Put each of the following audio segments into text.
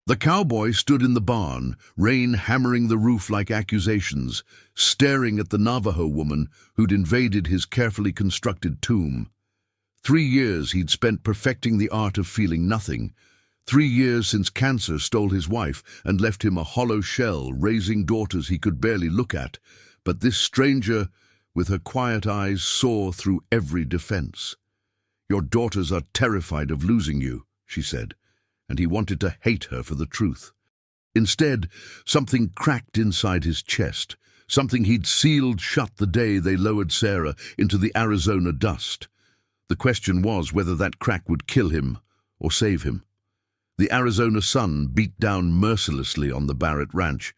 The cowboy stood in the barn, rain hammering the roof like accusations, staring at the Navajo woman who'd invaded his carefully constructed tomb. 3 years he'd spent perfecting the art of feeling nothing. 3 years since cancer stole his wife and left him a hollow shell, raising daughters he could barely look at. But this stranger, with her quiet eyes, saw through every defense. "Your daughters are terrified of losing you," she said, and he wanted to hate her for the truth. Instead, something cracked inside his chest, something he'd sealed shut the day they lowered Sarah into the Arizona dust. The question was whether that crack would kill him or save him. The Arizona sun beat down mercilessly on the Barrett ranch,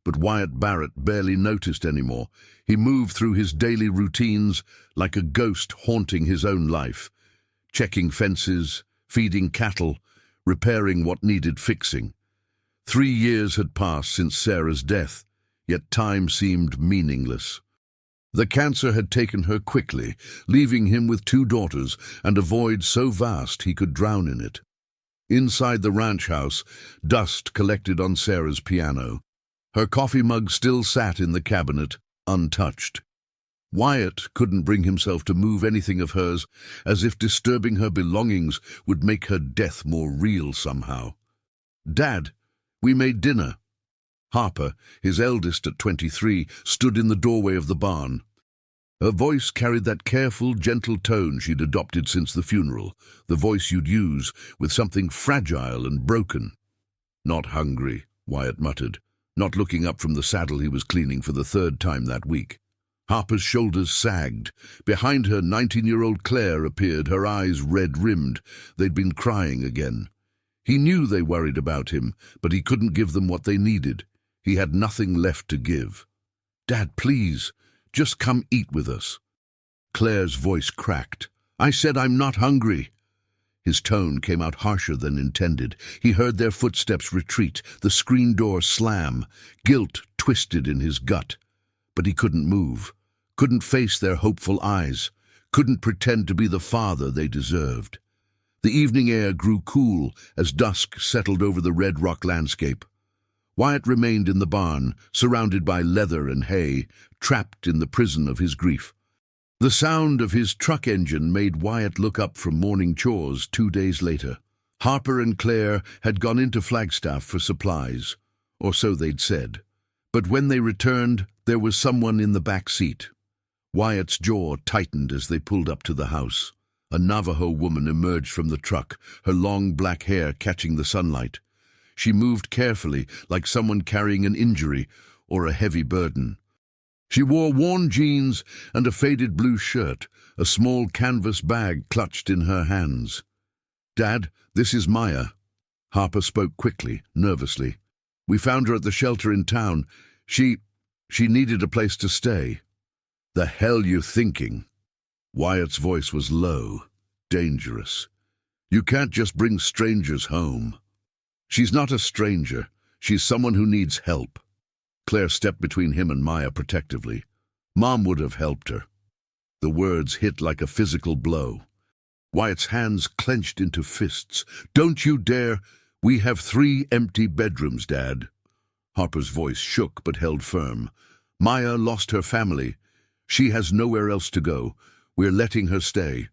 but Wyatt Barrett barely noticed anymore. He moved through his daily routines like a ghost haunting his own life, checking fences, feeding cattle, repairing what needed fixing. 3 years had passed since Sarah's death, yet time seemed meaningless. The cancer had taken her quickly, leaving him with 2 daughters and a void so vast he could drown in it. Inside the ranch house, dust collected on Sarah's piano. Her coffee mug still sat in the cabinet, untouched. Wyatt couldn't bring himself to move anything of hers, as if disturbing her belongings would make her death more real somehow. "Dad, we made dinner." Harper, his eldest at 23, stood in the doorway of the barn. Her voice carried that careful, gentle tone she'd adopted since the funeral, the voice you'd use with something fragile and broken. "Not hungry," Wyatt muttered, not looking up from the saddle he was cleaning for the 3rd time that week. Harper's shoulders sagged. Behind her, 19-year-old Claire appeared, her eyes red-rimmed. They'd been crying again. He knew they worried about him, but he couldn't give them what they needed. He had nothing left to give. "Dad, please, just come eat with us." Claire's voice cracked. "I said I'm not hungry." His tone came out harsher than intended. He heard their footsteps retreat, the screen door slam. Guilt twisted in his gut. But he couldn't move, couldn't face their hopeful eyes, couldn't pretend to be the father they deserved. The evening air grew cool as dusk settled over the red rock landscape. Wyatt remained in the barn, surrounded by leather and hay, trapped in the prison of his grief. The sound of his truck engine made Wyatt look up from morning chores 2 days later. Harper and Claire had gone into Flagstaff for supplies, or so they'd said. But when they returned, there was someone in the back seat. Wyatt's jaw tightened as they pulled up to the house. A Navajo woman emerged from the truck, her long black hair catching the sunlight. She moved carefully, like someone carrying an injury or a heavy burden. She wore worn jeans and a faded blue shirt, a small canvas bag clutched in her hands. "Dad, this is Maya." Harper spoke quickly, nervously. "We found her at the shelter in town. She needed a place to stay." "The hell you thinking?" Wyatt's voice was low, dangerous. "You can't just bring strangers home." "She's not a stranger. She's someone who needs help." Claire stepped between him and Maya protectively. "Mom would have helped her." The words hit like a physical blow. Wyatt's hands clenched into fists. "Don't you dare! We have 3 empty bedrooms, Dad." Harper's voice shook but held firm. "Maya lost her family. She has nowhere else to go. We're letting her stay."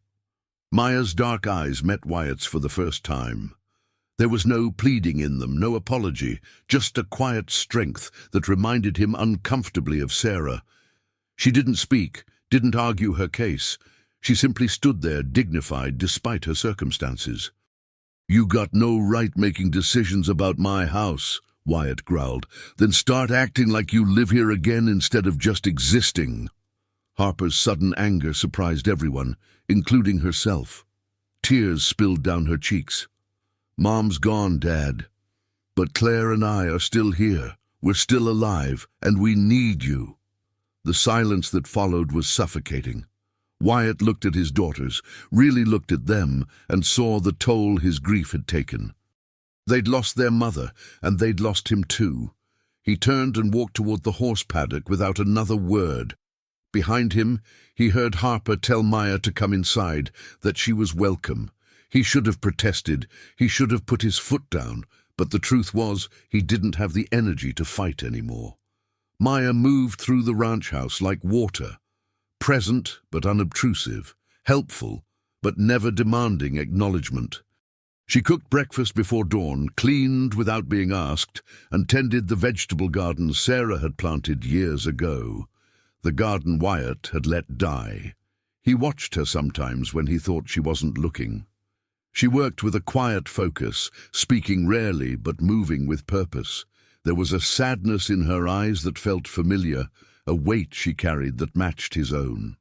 Maya's dark eyes met Wyatt's for the first time. There was no pleading in them, no apology, just a quiet strength that reminded him uncomfortably of Sarah. She didn't speak, didn't argue her case. She simply stood there, dignified despite her circumstances. "You got no right making decisions about my house," Wyatt growled. "Then start acting like you live here again instead of just existing." Harper's sudden anger surprised everyone, including herself. Tears spilled down her cheeks. "Mom's gone, Dad. But Claire and I are still here. We're still alive, and we need you." The silence that followed was suffocating. Wyatt looked at his daughters, really looked at them, and saw the toll his grief had taken. They'd lost their mother, and they'd lost him too. He turned and walked toward the horse paddock without another word. Behind him, he heard Harper tell Maya to come inside, that she was welcome. He should have protested, he should have put his foot down, But the truth was, he didn't have the energy to fight anymore. Maya moved through the ranch house like water, present but unobtrusive, helpful but never demanding acknowledgement. She cooked breakfast before dawn, cleaned without being asked, and tended the vegetable garden Sarah had planted years ago, the garden Wyatt had let die. He watched her sometimes when he thought she wasn't looking. She worked with a quiet focus, speaking rarely but moving with purpose. There was a sadness in her eyes that felt familiar, a weight she carried that matched his own.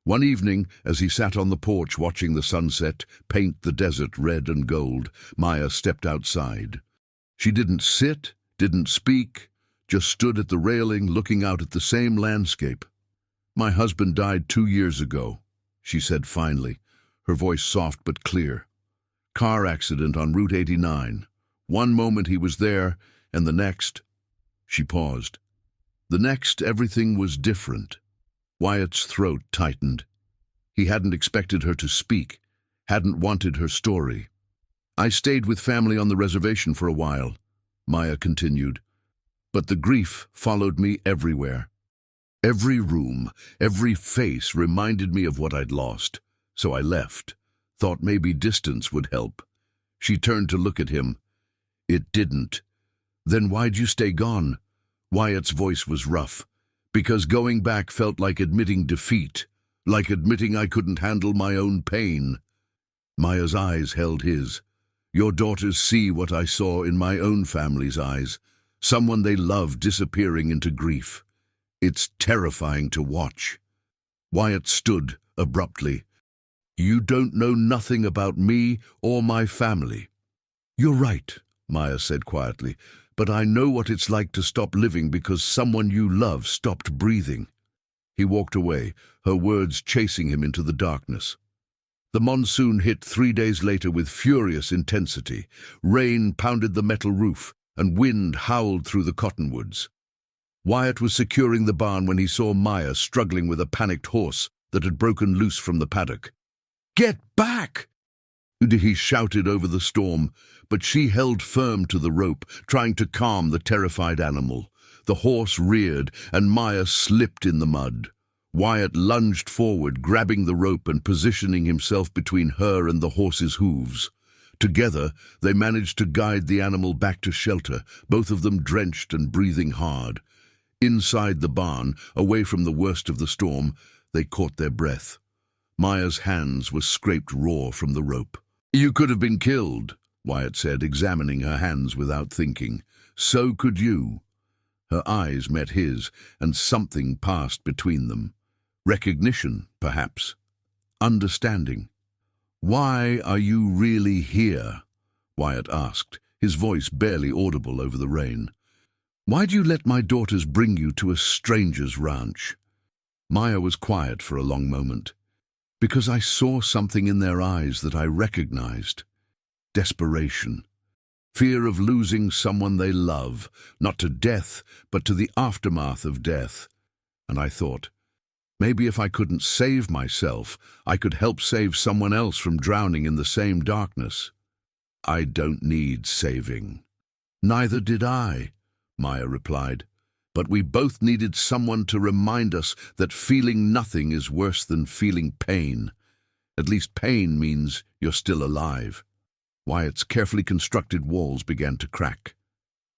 One evening, as he sat on the porch watching the sunset paint the desert red and gold, Maya stepped outside. She didn't sit, didn't speak, just stood at the railing looking out at the same landscape. "My husband died 2 years ago," she said finally, her voice soft but clear. "Car accident on Route 89. One moment he was there, and the next—" She paused. The next, everything was different. Wyatt's throat tightened. He hadn't expected her to speak, hadn't wanted her story. "I stayed with family on the reservation for a while," Maya continued. "But the grief followed me everywhere. Every room, every face reminded me of what I'd lost. So I left. Thought maybe distance would help." She turned to look at him. "It didn't." "Then why'd you stay gone?" Wyatt's voice was rough. "Because going back felt like admitting defeat, like admitting I couldn't handle my own pain." Maya's eyes held his. "Your daughters see what I saw in my own family's eyes, someone they love disappearing into grief. It's terrifying to watch." Wyatt stood abruptly. "You don't know nothing about me or my family." "You're right," Maya said quietly, "but I know what it's like to stop living because someone you love stopped breathing." He walked away, her words chasing him into the darkness. The monsoon hit 3 days later with furious intensity. Rain pounded the metal roof, and wind howled through the cottonwoods. Wyatt was securing the barn when he saw Maya struggling with a panicked horse that had broken loose from the paddock. "Get back!" He shouted over the storm, but she held firm to the rope, trying to calm the terrified animal. The horse reared, and Maya slipped in the mud. Wyatt lunged forward, grabbing the rope and positioning himself between her and the horse's hooves. Together, they managed to guide the animal back to shelter, both of them drenched and breathing hard. Inside the barn, away from the worst of the storm, they caught their breath. Maya's hands were scraped raw from the rope. "You could have been killed," Wyatt said, examining her hands without thinking. "So could you." Her eyes met his, and something passed between them. Recognition, perhaps. Understanding. "Why are you really here?" Wyatt asked, his voice barely audible over the rain. "Why'd you let my daughters bring you to a stranger's ranch?" Maya was quiet for a long moment. "Because I saw something in their eyes that I recognized. Desperation. Fear of losing someone they love, not to death, but to the aftermath of death. And I thought, maybe if I couldn't save myself, I could help save someone else from drowning in the same darkness." "I don't need saving." "Neither did I," Maya replied. "But we both needed someone to remind us that feeling nothing is worse than feeling pain. At least pain means you're still alive." Wyatt's carefully constructed walls began to crack.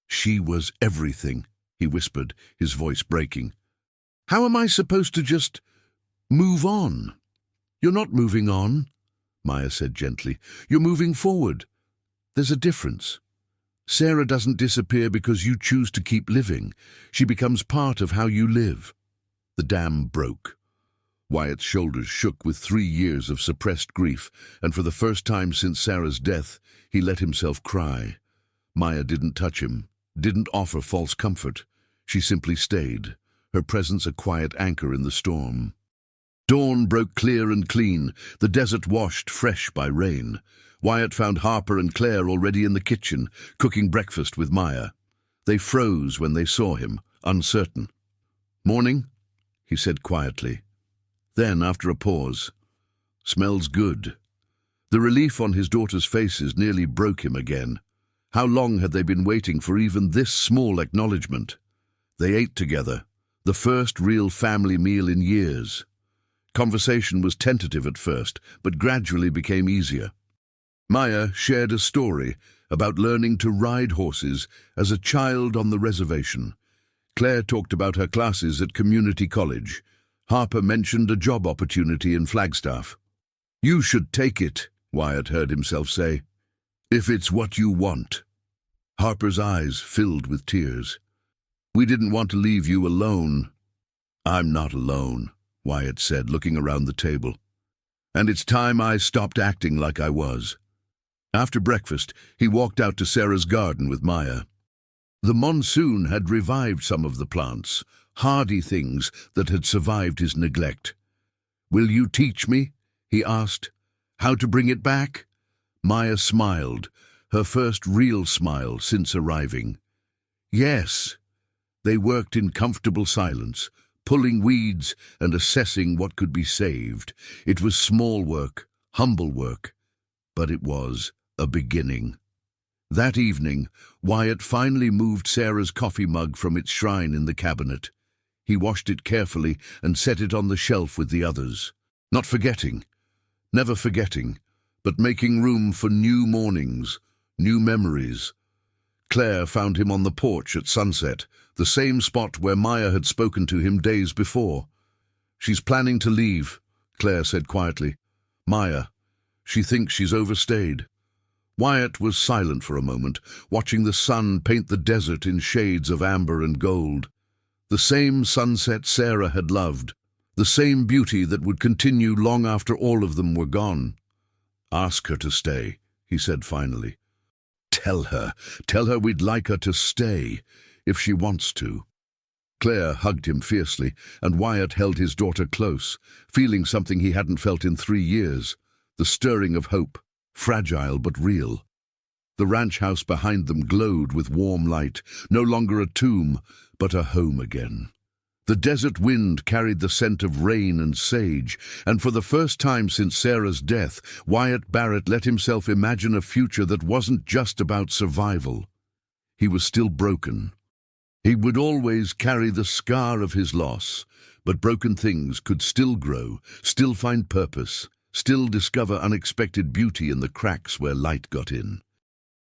"She was everything," he whispered, his voice breaking. "How am I supposed to just move on?" "You're not moving on," Maya said gently. "You're moving forward. There's a difference. Sarah doesn't disappear because you choose to keep living. She becomes part of how you live." The dam broke. Wyatt's shoulders shook with 3 years of suppressed grief, and for the first time since Sarah's death, he let himself cry. Maya didn't touch him, didn't offer false comfort. She simply stayed, her presence a quiet anchor in the storm. Dawn broke clear and clean, the desert washed fresh by rain. Wyatt found Harper and Claire already in the kitchen, cooking breakfast with Maya. They froze when they saw him, uncertain. "Morning," he said quietly. Then, after a pause, "Smells good." The relief on his daughter's faces nearly broke him again. How long had they been waiting for even this small acknowledgement? They ate together, the first real family meal in years. Conversation was tentative at first, but gradually became easier. Maya shared a story about learning to ride horses as a child on the reservation. Claire talked about her classes at community college. Harper mentioned a job opportunity in Flagstaff. "You should take it," Wyatt heard himself say, "if it's what you want." Harper's eyes filled with tears. "We didn't want to leave you alone." "I'm not alone," Wyatt said, looking around the table. "And it's time I stopped acting like I was." After breakfast, he walked out to Sarah's garden with Maya. The monsoon had revived some of the plants, hardy things that had survived his neglect. "Will you teach me?" he asked. "How to bring it back?" Maya smiled, her first real smile since arriving. "Yes." They worked in comfortable silence, pulling weeds and assessing what could be saved. It was small work, humble work, but it was a beginning. That evening, Wyatt finally moved Sarah's coffee mug from its shrine in the cabinet. He washed it carefully and set it on the shelf with the others. Not forgetting, never forgetting, but making room for new mornings, new memories. Claire found him on the porch at sunset, the same spot where Maya had spoken to him days before. "She's planning to leave," Claire said quietly. "Maya, she thinks she's overstayed." Wyatt was silent for a moment, watching the sun paint the desert in shades of amber and gold. The same sunset Sarah had loved, the same beauty that would continue long after all of them were gone. "Ask her to stay," he said finally. Tell her we'd like her to stay, if she wants to." Claire hugged him fiercely, and Wyatt held his daughter close, feeling something he hadn't felt in 3 years, the stirring of hope, fragile but real. The ranch house behind them glowed with warm light, no longer a tomb, but a home again. The desert wind carried the scent of rain and sage, and for the first time since Sarah's death, Wyatt Barrett let himself imagine a future that wasn't just about survival. He was still broken. He would always carry the scar of his loss, but broken things could still grow, still find purpose, still discover unexpected beauty in the cracks where light got in.